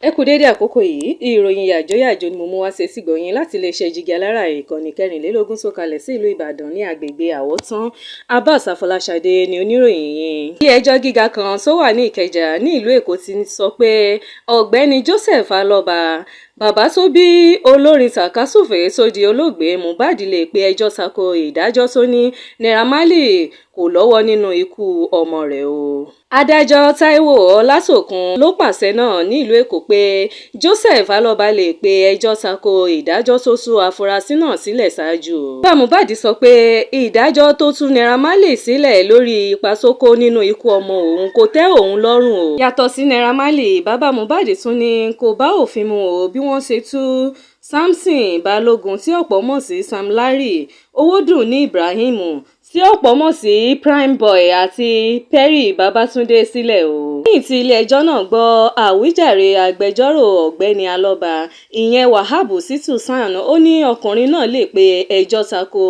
Ẹ kú dédé àkókò yìí, ìròyìn yàjóyàjó ni mo mú wá ṣe sí gbọ̀yìn láti iléeṣẹ́ Jígí Alára ìkànnì 24 sọ̀kalẹ̀ sí ìlú Ìbàdàn ní agbègbè Àwọ̀tán. Abbas Afọláṣadé ni oníròyìn yìí. Ilé-ẹjọ́ gíga kan tó wà ní Ìkẹjà ní ìlú Èkó ti sọ pé ọ̀gbẹ́ni Joseph Alọ́ba, bàbá tó bí olórin tàkásùfèé tó di olóògbé mohbad lè pe ẹjọ́ tako ìdájọ́ tó ní Naira Marley kò lọ́wọ́ nínú ikú ọmọ rẹ̀ o. Adájọ́ Táíwò Ọlátòkun ló pàṣẹ náà ní ìlú Èkó pé Joseph Alọ́ba lè pe ẹjọ́ tako ìdájọ́ tó tú afurasí náà sílẹ̀ ṣáájú. Bàbá mohbad sọ pé ìdájọ́ tó tú Naira Marley sílẹ̀ lórí ipa tó kó nínú ikú ọmọ òun kò tẹ́ òun lọ́rùn o. Yàtọ̀ sí Naira Marley, bàbá mohbad tún ní kò bá òfin mu o bí wọ́n ṣe tú Samson Balógun tí ọ̀pọ̀ mọ̀ sí Sam Larry, Owódùnní Ibrahim tí ọ̀pọ̀ mọ̀ sí Prime Boy àti Perry Babatunde sílẹ̀ o. Lẹ́yìn tí ilé-ẹjọ́ náà gbọ́ àwíjàre agbẹjọ́rò ọ̀gbẹ́ni Alọ́ba, ìyẹn Wahab Shittu San, ó ní ọkùnrin náà lè pe ẹjọ́ tako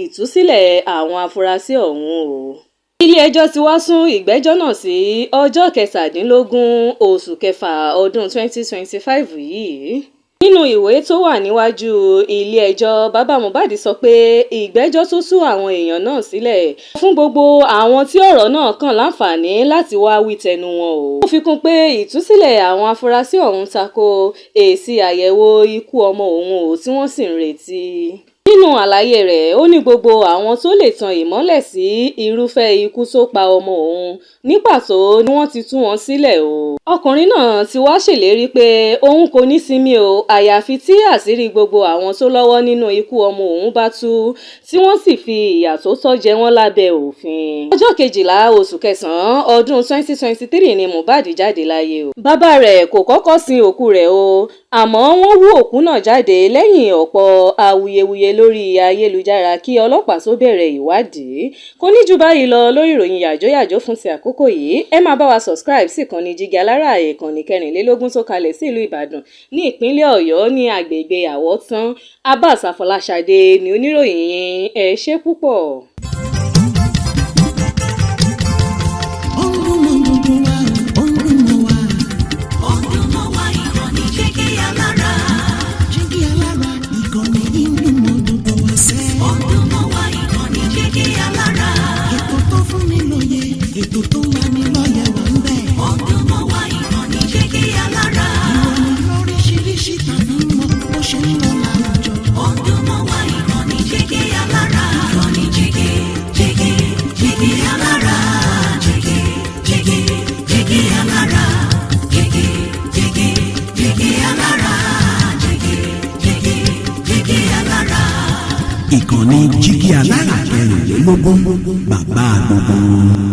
ìtúsílẹ̀ àwọn afurasí ọ̀hún o. Ilé-ẹjọ́ ti wá sún ìgbẹ́jọ́ náà sí ọjọ́ 17 oṣù kẹfà ọdún 2025 yìí. Nínú ìwé tó wà níwájú ilé-ẹjọ́, bàbá mohbad sọ pé ìgbẹ́jọ́ tó tú àwọn èèyàn náà sílẹ̀ fún gbogbo àwọn tí ọ̀rọ̀ náà kàn láǹfààní láti wá wí tẹnu wọn o. Ó fi kún pé ìtúsílẹ̀ àwọn afurasí ọ̀hún tako èsì àyẹ̀wò ikú ọmọ òun o tí wọ́n sì ń retí. Nínú àlàyé rẹ̀, ó ní gbogbo àwọn tó lè tan ìmọ́lẹ̀ sí irúfẹ́ ikú tó pa ọmọ òun ní pàtó ni wọ́n ti tú wọn sílẹ̀ o. Ọkùnrin náà ti wá ṣèlérí pé òun kò ní sinmi o àyàfi tí àṣírí gbogbo àwọn tó lọ́wọ́ nínú ikú ọmọ òun bá tú tí wọ́n sì fi ìyà tó tọ́ jẹ wọ́n lábẹ́ òfin. Ọjọ́ 12 oṣù kẹsàn-án ọdún 2023 ni mohbad jáde láyé o. Bàbá rẹ̀ kò kọ́kọ́ sin òkú rẹ̀ o, àmọ́ wọ́n hú òkú náà jáde lẹ́yìn ọ̀pọ̀ awuyewuye lórí ayélujára kí ọlọ́pàá tó bẹ̀rẹ̀ ìwádìí. Kò ní jù báyìí lọ lórí ìròyìn yàjóyàjó fún ti àkókò yìí. Ẹ máa bá wa subscribe sí ìkànnì Jígí Alára ìkànnì 24 tó kalẹ̀ sí ìlú Ìbàdàn ní ìpínlẹ̀ Ọ̀yọ́ ní agbègbè Àwọ̀tán. Abbas Afọláṣadé ni oníròyìn yín. Ẹ ṣé púpọ̀. Ètò tó máa ní lọ́yẹ̀ wà ń bẹ̀. Ọdún mọ́ wá ìkànnì Jígí Alára. Ìròyìn lóríṣiríṣi tàbí mọ bó ṣe ń lọ láwùjọ. Ọdún mọ́ wá ìkànnì Jígí Alára. Ìkànnì Jígí Alára. Jígí Alára. Jígí Alára. Jígí Alára. Ìkànnì Jígí Alára 24 bàbá gbogbo.